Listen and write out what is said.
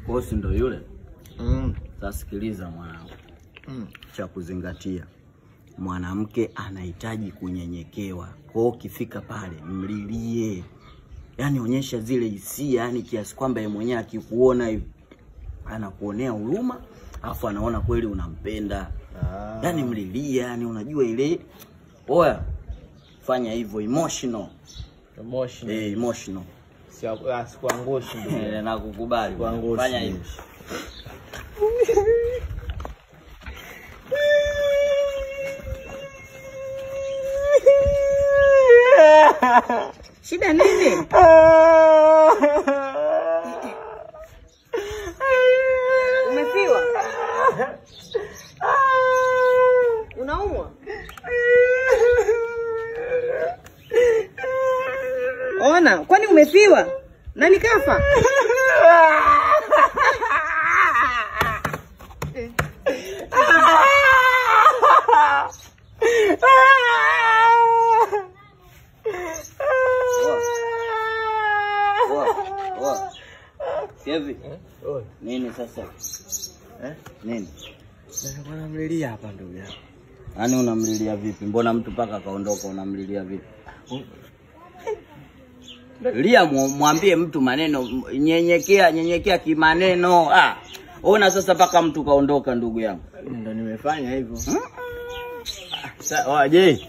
Bosi ndo yule. Sasa sikiliza mwanangu. Cha kuzingatia. Mwanamke anahitaji kunyenyekewa. Kwa hiyo ukifika pale mlilie. Yaani onyesha zile hisia, yani kiasi kwamba yeye mwenyewe akikuona hivi anakuonea huruma, afu anaona kweli unampenda. Yaani mlilie, yani unajua ile oya fanya hivyo emotional. Emotional. Sikuangushi ndio. Nakukubali. Fanya hivyo. Shida nini? Umefiwa? Unaumwa? Ona, kwani umefiwa? Nani kafa? Hivi. Nini sasa? Nini? Nataka mlilia hapa ndugu yangu. Yaani unamlilia vipi? Mbona mtu paka kaondoka unamlilia vipi? Lia mwambie mtu maneno, nyenyekea kimaneno. Ona sasa paka mtu kaondoka ndugu yangu. Ndio nimefanya hivyo. Sasa je,